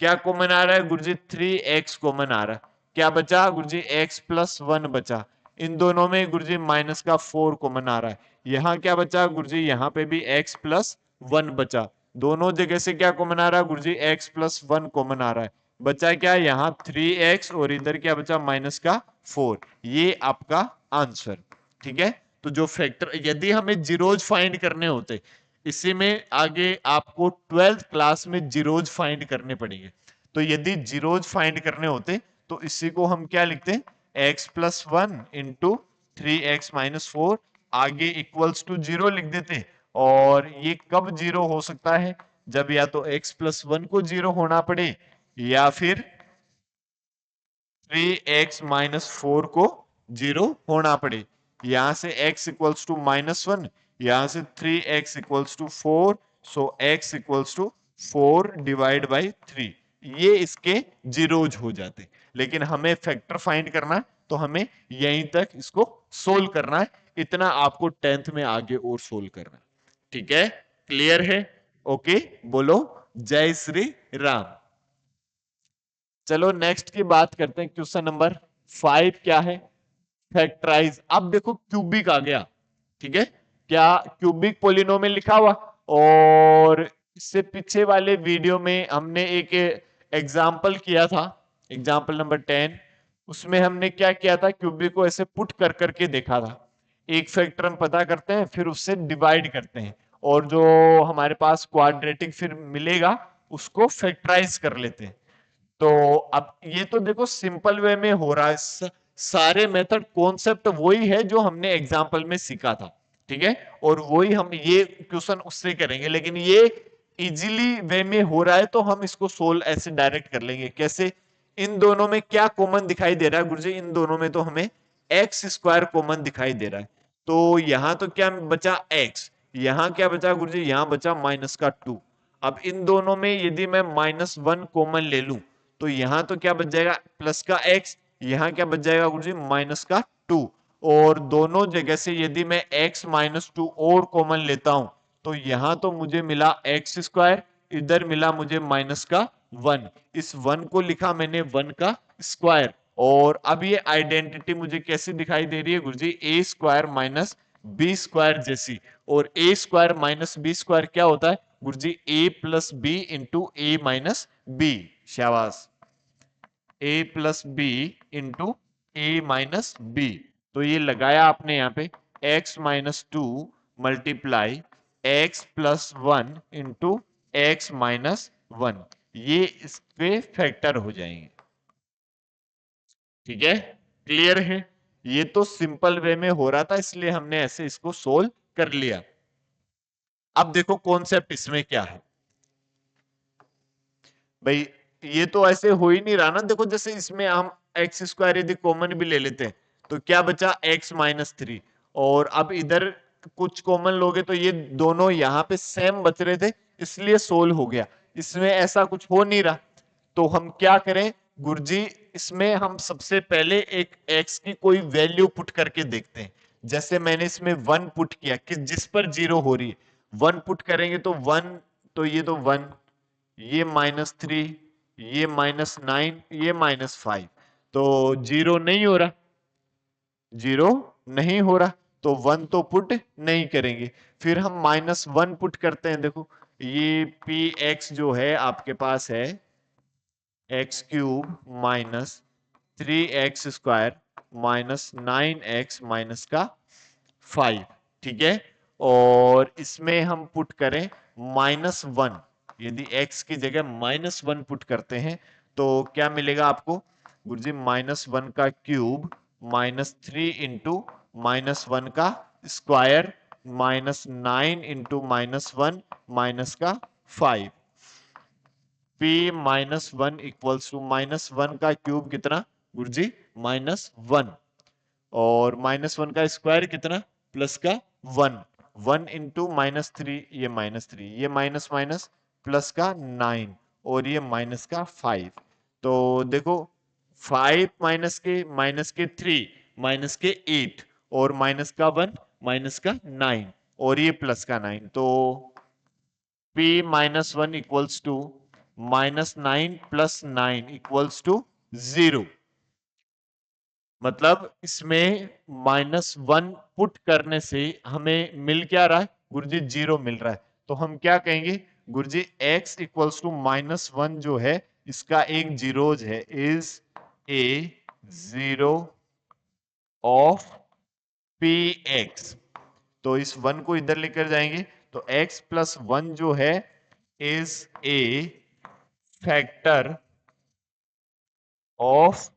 क्या कॉमन आ रहा है गुरुजी, 3x कॉमन आ रहा है, क्या बचा गुरुजी, x प्लस 1 बचा, इन दोनों में गुरुजी माइनस का 4 कॉमन आ रहा है, यहाँ क्या बचा गुरुजी, यहाँ पे भी x प्लस 1 बचा, दोनों जगह से क्या कॉमन आ रहा है गुरुजी, x प्लस 1 कॉमन आ रहा है, बचा क्या, यहाँ 3x और इधर क्या बचा, माइनस का 4, ये आपका आंसर, ठीक है। तो जो फैक्टर, यदि हमें जीरोज फाइंड करने होते, इसी में आगे आपको 12th क्लास में जीरोज फाइंड करने पड़ेंगे, तो यदि जीरोज फाइंड करने होते तो इसी को हम क्या लिखते हैं, x plus 1 into 3x minus 4, आगे इक्वल्स टू 0 लिख देते, और ये कब जीरो हो सकता है, जब या तो x प्लस 1 को जीरो होना पड़े, या फिर 3x माइनस 4 को जीरो होना पड़े, यहां से x इक्वल्स टू -1, यहां से 3x equals to 4, so x equals to 4 divide by 3, ये इसके जीरोज हो जाते। लेकिन हमें फैक्टर फाइंड करना है, तो हमें यहीं तक इसको सोल्व करना है, इतना आपको 10th में आगे और सोल्व करना है, ठीक है, क्लियर है, ओके, बोलो जय श्री राम। चलो नेक्स्ट की बात करते हैं, क्वेश्चन नंबर 5 क्या है, फैक्टराइज। अब देखो क्यूबिक आ गया, ठीक है, क्या क्यूबिक पोलिनोमियल लिखा हुआ, और इससे पीछे वाले वीडियो में हमने एक एग्जाम्पल किया था, एग्जाम्पल नंबर 10, उसमें हमने क्या किया था, क्यूबिक को ऐसे पुट कर करके देखा था, एक फैक्टर हम पता करते हैं, फिर उससे डिवाइड करते हैं, और जो हमारे पास क्वाड्रेटिक फिर मिलेगा उसको फैक्टराइज कर लेते हैं। तो अब ये तो देखो सिंपल वे में हो रहा है, सारे मेथड कॉन्सेप्ट वही है जो हमने एग्जाम्पल में सीखा था, ठीक है, और वही हम ये क्वेश्चन उससे करेंगे, लेकिन ये इजीली वे में हो रहा है तो हम इसको सोल्व ऐसे डायरेक्ट कर लेंगे। कैसे? इन दोनों में क्या कॉमन दिखाई दे रहा है गुरुजी? इन दोनों में तो हमें एक्स स्क्वायर कॉमन दिखाई दे रहा है, तो यहां तो क्या बचा एक्स, यहां क्या बचा गुरुजी? यहां बचा माइनस का 2। अब इन दोनों में यदि मैं -1 कॉमन ले लूं तो यहां तो क्या बच जाएगा? प्लस का एक्स, यहां क्या बच जाएगा गुरुजी? माइनस का 2। और दोनों जगह से यदि मैं x -2 और कॉमन लेता हूं तो यहां तो मुझे मिला एक्स स्क्वायर, इधर मिला मुझे माइनस का 1। इस 1 को लिखा मैंने 1 का स्क्वायर। और अब ये आइडेंटिटी मुझे कैसी दिखाई दे रही है गुरुजी? ए स्क्वायर माइनस बी स्क्वायर जैसी। और ए स्क्वायर माइनस बी स्क्वायर क्या होता है गुरुजी? ए प्लस बी इंटू ए माइनस बी। शाबाश, ए प्लस बी इंटू ए माइनस बी। तो ये लगाया आपने यहाँ पे x -2 multiply x plus 1 into x minus 1, ये इसके फैक्टर हो जाएंगे। ठीक है, क्लियर है? ये तो सिंपल वे में हो रहा था इसलिए हमने ऐसे इसको सोल्व कर लिया। अब देखो कॉन्सेप्ट इसमें क्या है भाई, ये तो ऐसे हो ही नहीं रहा ना। देखो जैसे इसमें हम एक्स स्क्वायर यदि कॉमन भी ले लेते हैं तो क्या बचा? x -3। और अब इधर कुछ कॉमन लोगे तो ये दोनों यहां पे सेम बच रहे थे इसलिए सोल्व हो गया। इसमें ऐसा कुछ हो नहीं रहा, तो हम क्या करें गुरुजी? इसमें हम सबसे पहले एक x की कोई वैल्यू पुट करके देखते हैं। जैसे मैंने इसमें 1 पुट किया कि जिस पर 0 हो रही है, 1 पुट करेंगे तो 1, तो ये तो 1, ये -3, ये -9, ये -5, तो 0 नहीं हो रहा, 0 नहीं हो रहा, तो 1 तो पुट नहीं करेंगे। फिर हम -1 पुट करते हैं। देखो ये पी एक्स जो है आपके पास है x³ minus 3x² minus 9x minus का 5, ठीक है। और इसमें हम पुट करें -1, यदि x की जगह -1 पुट करते हैं तो क्या मिलेगा आपको गुरुजी? -1 का क्यूब -3 इंटू -1 का स्क्वायर -9 इंटू -1 माइनस का 5। p -1 इक्वल्स टू -1 का क्यूब कितना गुरुजी? -1, और -1 का स्क्वायर कितना? प्लस का 1, 1 इंटू -3, ये -3, ये माइनस माइनस प्लस का 9, और ये माइनस का 5। तो देखो 5 माइनस के 3 माइनस के 8 और माइनस का 1 माइनस का 9 और ये प्लस का 9, तो p -1 equals to -9 plus 9 equals to 0। मतलब इसमें -1 पुट करने से हमें मिल क्या रहा है गुरुजी? 0 मिल रहा है। तो हम क्या कहेंगे गुरुजी? x इक्वल्स टू -1 जो है इसका एक जीरोज है, is a zero of px। तो इस 1 को इधर लेकर जाएंगे तो x प्लस 1 जो है is a factor of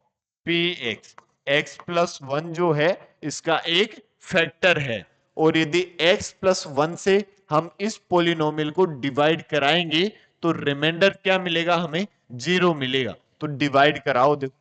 px। x plus 1 जो है इसका एक फैक्टर है, और यदि x प्लस 1 से हम इस पोलिनोमियल को डिवाइड कराएंगे तो रिमाइंडर क्या मिलेगा? हमें 0 मिलेगा। तो डिवाइड कराओ, देखो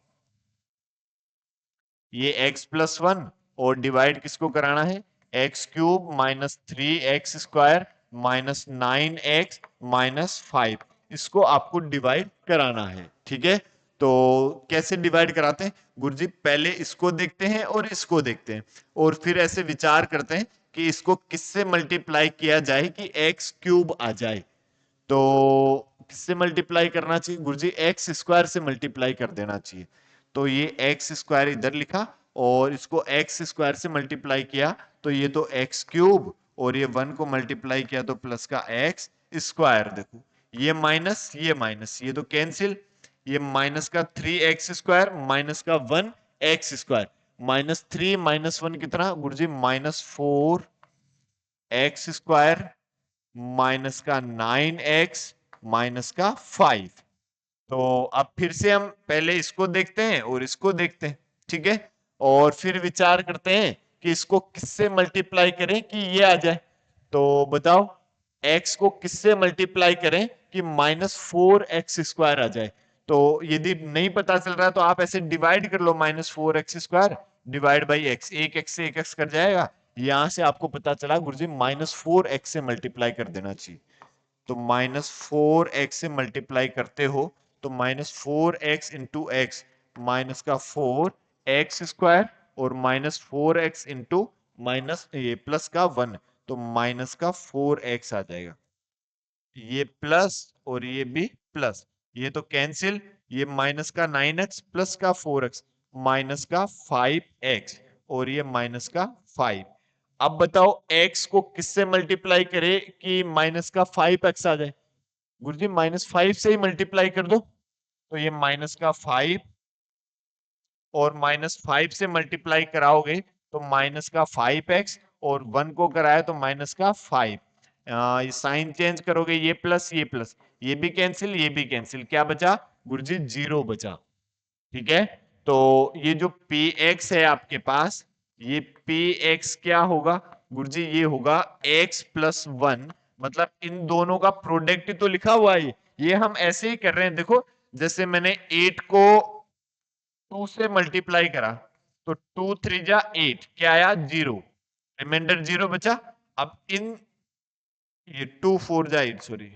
ये x प्लस 1 और डिवाइड किसको कराना है? x³ minus 3x² minus 9x minus 5, इसको आपको डिवाइड कराना है, ठीक है। तो कैसे डिवाइड कराते हैं गुरुजी? पहले इसको देखते हैं और इसको देखते हैं, और फिर ऐसे विचार करते हैं कि इसको किससे मल्टीप्लाई किया जाए कि x³ आ जाए। तो किससे मल्टीप्लाई करना चाहिए गुरुजी? x² से मल्टीप्लाई कर देना चाहिए। तो ये x² इधर लिखा और इसको x² से मल्टीप्लाई किया तो ये तो x³, और ये 1 को मल्टीप्लाई किया तो प्लस का x²। देखो ये माइनस ये तो कैंसिल, ये माइनस का 3x² माइनस का 1x²। -3 -1 कितना गुरुजी -4x² माइनस का 9x माइनस का 5। तो अब फिर से हम पहले इसको देखते हैं और इसको देखते हैं, ठीक है, और फिर विचार करते हैं कि इसको किससे मल्टीप्लाई करें कि ये आ जाए। तो बताओ x को किससे मल्टीप्लाई करें कि -4x² आ जाए। तो यदि नहीं पता चल रहा है तो आप ऐसे डिवाइड कर लो, -4x² डिवाइड बाई x, एक x से एक x कर जाएगा। यहां से आपको पता चला गुरुजी -4x से मल्टीप्लाई कर देना चाहिए। तो -4x से मल्टीप्लाई करते हो तो -4x इंटू एक्स माइनस का 4x² और -4x इंटू माइनस ये प्लस का 1 तो माइनस का 4x आ जाएगा। ये प्लस और ये भी प्लस, ये तो कैंसिल, ये माइनस का 9x प्लस का 4x माइनस का 5x और ये माइनस का 5। अब बताओ x को किससे मल्टीप्लाई करे कि माइनस का 5x आ जाए। गुरुजी -5 से ही मल्टीप्लाई कर दो। तो ये माइनस का 5 और -5 से मल्टीप्लाई कराओगे तो माइनस का 5x और 1 को कराया तो माइनस का 5। ये साइन चेंज करोगे, ये प्लस ये प्लस, ये भी कैंसिल ये भी कैंसिल, क्या बचा गुरुजी 0 बचा। ठीक है, तो ये जो px है आपके पास, ये px क्या होगा गुरुजी, ये होगा x प्लस 1, मतलब इन दोनों का प्रोडक्ट तो लिखा हुआ है। ये हम ऐसे ही कर रहे हैं, देखो जैसे मैंने 8 को 2 से मल्टीप्लाई करा तो 2 3 जा 8, क्या आया 0, रिमाइंडर 0 बचा। अब इन ये 2 4 जा 8 सॉरी,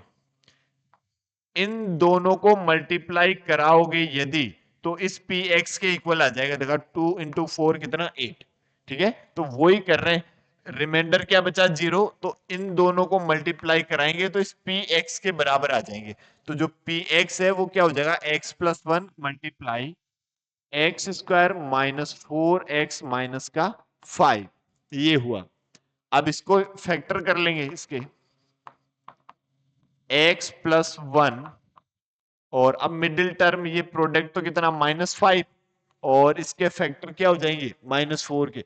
इन दोनों को मल्टीप्लाई कराओगे यदि तो इस px के इक्वल आ जाएगा। देखा 2 इंटू 4 कितना 8। ठीक है, तो वही कर रहे हैं, रिमाइंडर क्या बचा 0, तो इन दोनों को मल्टीप्लाई कराएंगे तो इस px के बराबर आ जाएंगे। तो जो px है वो क्या हो जाएगा x plus 1 multiply x² minus 4x minus का 5, ये हुआ। अब इसको फैक्टर कर लेंगे, इसके x प्लस 1 और अब मिडिल टर्म ये प्रोडक्ट तो कितना -5 और इसके फैक्टर क्या हो जाएंगे -4 के,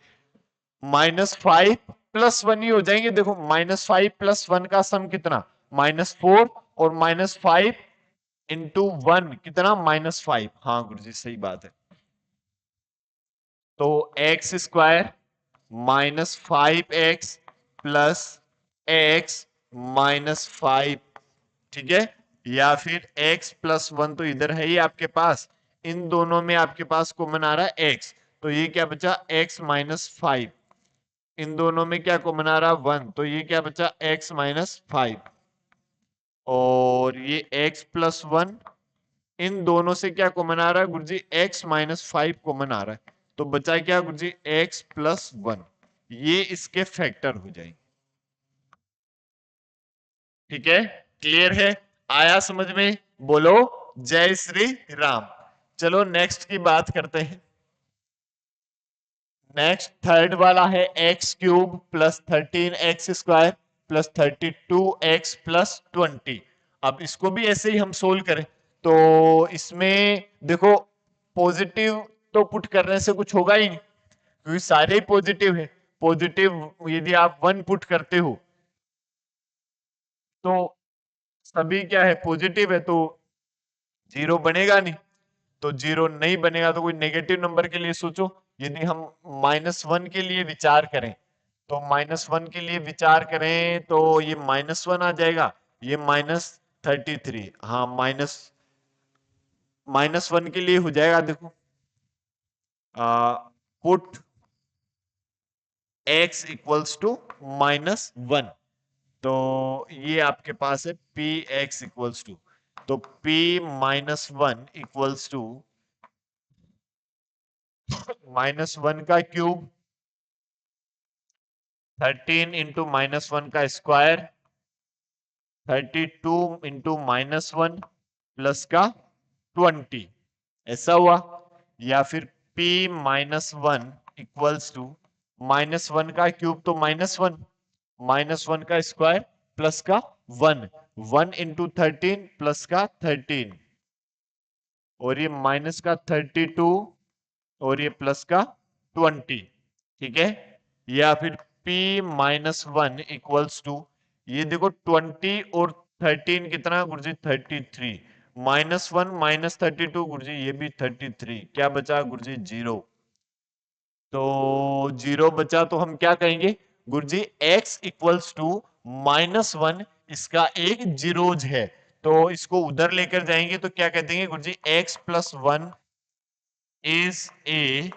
-5 प्लस 1 ही हो जाएंगे। देखो -5 प्लस 1 का सम कितना -4 और -5 इंटू 1 कितना -5। हाँ गुरुजी सही बात है। तो x² -5x प्लस x -5, ठीक है, या फिर x प्लस 1 तो इधर है ही आपके पास, इन दोनों में आपके पास कॉमन आ रहा है x, तो ये क्या बचा x -5, इन दोनों में क्या कॉमन आ रहा है 1, तो ये क्या बचा x -5 और ये x प्लस 1, इन दोनों से क्या कॉमन आ रहा है गुरुजी x -5 कॉमन आ रहा है, तो बचा क्या गुरुजी x प्लस 1, ये इसके फैक्टर हो जाएंगे। ठीक है, क्लियर है, आया समझ में, बोलो जय श्री राम। चलो नेक्स्ट की बात करते हैं। नेक्स्ट थर्ड वाला है x³ plus 13x² plus 32x plus 20। अब इसको भी ऐसे ही हम सोल्व करें तो इसमें देखो पॉजिटिव तो पुट करने से कुछ होगा ही नहीं क्योंकि सारे ही पॉजिटिव है। पॉजिटिव यदि आप 1 पुट करते हो तो सभी क्या है पॉजिटिव है, तो 0 बनेगा नहीं, तो 0 नहीं बनेगा तो कोई नेगेटिव नंबर के लिए सोचो। यदि हम -1 के लिए विचार करें तो -1 के लिए विचार करें तो ये -1 आ जाएगा, ये -33, हाँ -1 के लिए हो जाएगा। देखो पुट x इक्वल्स टू -1, तो ये आपके पास है px इक्वल्स टू, तो p -1 इक्वल्स टू -1 का क्यूब 13 इंटू -1 का स्क्वायर 32 इंटू -1 प्लस का 20, ऐसा हुआ। या फिर p -1 इक्वल्स टू -1 का क्यूब तो -1 -1 का स्क्वायर प्लस का 1 1 इंटू 13 प्लस का 13 और ये माइनस का 32 और ये प्लस का 20, ठीक है। या फिर p minus one equals to, ये देखो 20 और 13 कितना गुरुजी 33, माइनस वन माइनस 32 गुरुजी ये भी 33, क्या बचा गुरुजी 0। तो 0 बचा तो हम क्या कहेंगे गुरुजी x equals to minus one, इसका एक जीरोज है, तो इसको उधर लेकर जाएंगे तो क्या कह देंगे गुरुजी x plus one is a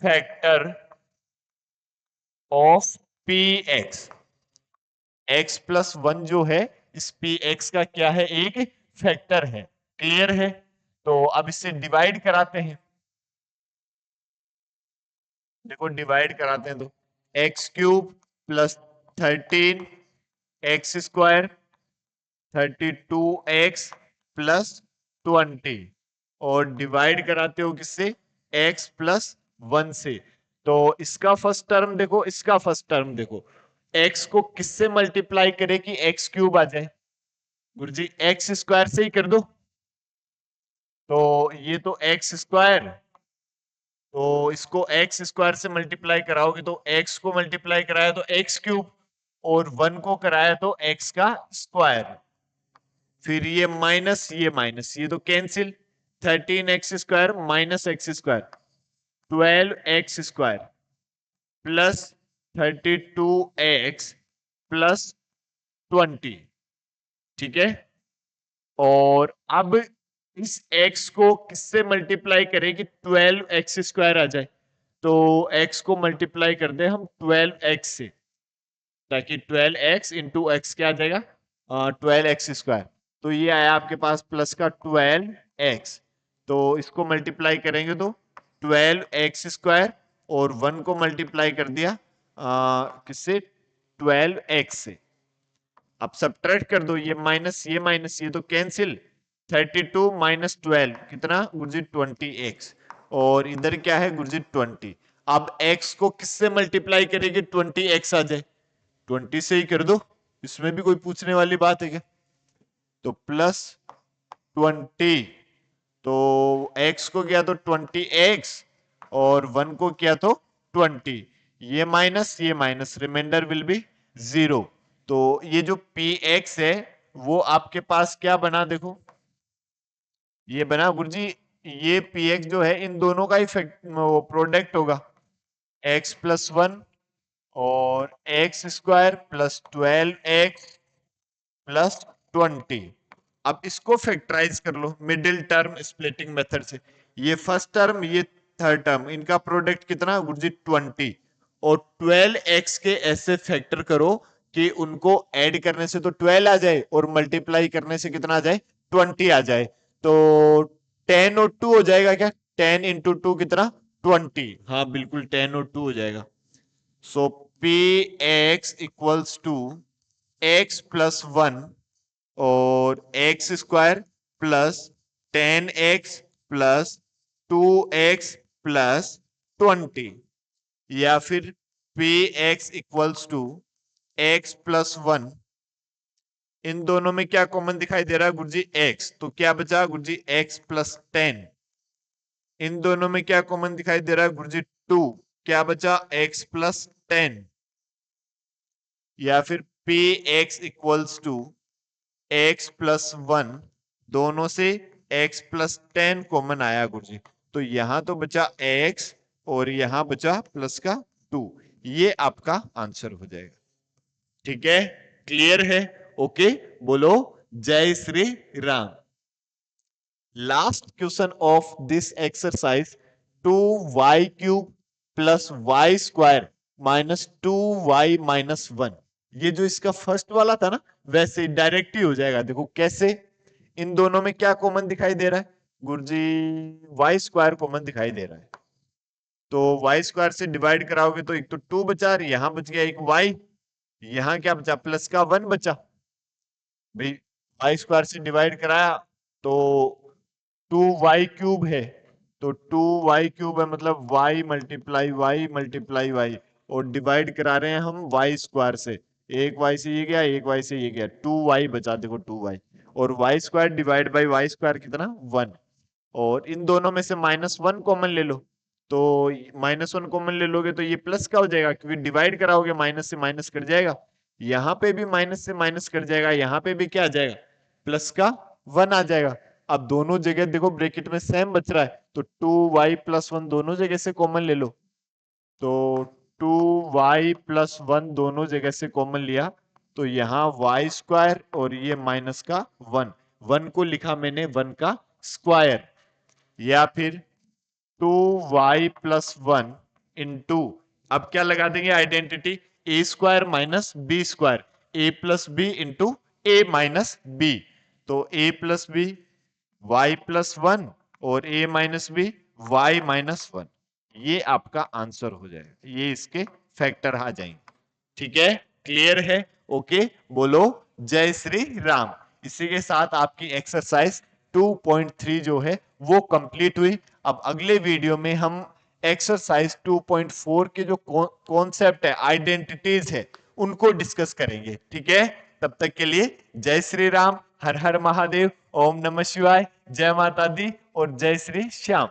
factor of px। x plus one जो है इस px का क्या है, एक फैक्टर है। क्लियर है? तो अब इससे डिवाइड कराते हैं, देखो डिवाइड कराते हैं तो x cube plus 13 x square 32x plus 20, और डिवाइड कराते हो किससे, x प्लस वन से। तो इसका फर्स्ट टर्म देखो, इसका फर्स्ट टर्म देखो, x को किससे मल्टीप्लाई करे कि x क्यूब आ जाए, गुरुजी एक्स स्क्वायर से ही कर दो। तो ये तो एक्स स्क्वायर, तो इसको एक्स स्क्वायर से मल्टीप्लाई कराओगे तो एक्स को मल्टीप्लाई कराया तो एक्स क्यूब, और वन को कराया तो एक्स का स्क्वायर। फिर ये माइनस ये तो cancel, 13x² minus x square 12x² plus 32x plus 20, ठीक है। और अब इस x को किससे मल्टीप्लाई करें कि 12x² आ जाए, तो x को मल्टीप्लाई कर दे हम 12x से, ताकि 12x इंटू एक्स क्या आ जाएगा 12x²। तो ये आया आपके पास प्लस का 12x, तो इसको मल्टीप्लाई करेंगे तो 12x² और वन को मल्टीप्लाई कर दिया किससे 12x से। अब सब्ट्रैक्ट कर दो, ये माइनस ये तो कैंसिल, 32 माइनस 12 कितना गुरुजी 20x, और इधर क्या है गुरुजी 20। अब x को किससे मल्टीप्लाई करेंगे 20x आ जाए, 20 से ही कर दो, इसमें भी कोई पूछने वाली बात है क्या। तो प्लस 20, तो x को किया तो 20x और वन को किया तो 20, ये माइनस रिमाइंडर विल बी 0। तो ये जो px है वो आपके पास क्या बना, देखो ये बना गुरुजी, ये px जो है इन दोनों का ही प्रोडक्ट होगा, x प्लस वन और x² प्लस 12x प्लस 20। अब इसको फैक्टराइज कर low middle term splitting method से, ये फर्स्ट टर्म ये थर्ड टर्म, इनका प्रोडक्ट कितना गुरुजी 20, और 12x के ऐसे फैक्टर करो कि उनको ऐड करने से तो 12 आ जाए और मल्टीप्लाई करने से कितना आ जाए 20 आ जाए। तो 10 और 2 हो जाएगा क्या, 10 इंटू टू कितना 20, हाँ बिल्कुल 10 और 2 हो जाएगा। So P x equals to X plus one और x² plus 10x plus 2x plus 20, या फिर px equals to x plus one, इन दोनों में क्या कॉमन दिखाई दे रहा है गुरुजी x, तो क्या बचा गुरुजी x प्लस 10, इन दोनों में क्या कॉमन दिखाई दे रहा है गुरुजी 2, क्या बचा x प्लस 10, या फिर px equals to x plus one, दोनों से x प्लस 10 कॉमन आया गुरुजी, तो यहां तो बचा x और यहां बचा प्लस का 2, ये आपका आंसर हो जाएगा। ठीक है, क्लियर है? ओके, बोलो जय Shri Ram. Last question of this exercise, 2y³ plus y² minus 2y minus 1, ये जो इसका फर्स्ट वाला था ना वैसे डायरेक्ट ही हो जाएगा। देखो कैसे, इन दोनों में क्या कॉमन दिखाई दे रहा है गुरुजी, y² कॉमन दिखाई दे रहा है, तो y² से डिवाइड कराओगे तो एक तो 2 बचा, यहां बच गया एक y, यहां क्या बचा प्लस का 1 बचा भाई, y² से डिवाइड कराया तो 2y³ है, तो 2y³ है मतलब y मल्टीप्लाई y, और डिवाइड करा रहे हैं हम y² से, एक y से ये गया एक y से ये गया, 2y बचा, देखो 2y, और y² डिवाइड बाई y² कितना 1, और इन दोनों में से -1 कॉमन ले लो, तो -1 कॉमन ले लोगे तो ये प्लस का हो जाएगा, क्योंकि डिवाइड कराओगे माइनस से माइनस कट जाएगा, यहाँ पे भी माइनस से माइनस कट जाएगा, यहाँ पे भी क्या आ जाएगा, प्लस का 1 आ जाएगा। अब दोनों जगह देखो ब्रैकेट में सेम बच रहा है, तो 2y+1 दोनों जगह से कॉमन ले लो। तो 2y+1 दोनों जगह से कॉमन लिया, तो यहाँ y² और ये माइनस का 1, 1 को लिखा मैंने 1 का स्क्वायर, या फिर 2y+1 इंटू, अब क्या लगा देंगे identity, a² minus b², a+b into a minus b, तो a+b y+1 और a-b y-1, ये आपका आंसर हो जाएगा, ये इसके फैक्टर आ जाएंगे। ठीक है, क्लियर है? ओके, बोलो जय श्री राम। इसी के साथ आपकी एक्सरसाइज 2.3 जो है वो कंप्लीट हुई। अब अगले वीडियो में हम एक्सरसाइज 2.4 के जो कॉन्सेप्ट है, आइडेंटिटीज है, उनको डिस्कस करेंगे। ठीक है, तब तक के लिए जय श्री राम, हर हर महादेव, ओम नमः शिवाय, जय माता दी और जय श्री श्याम।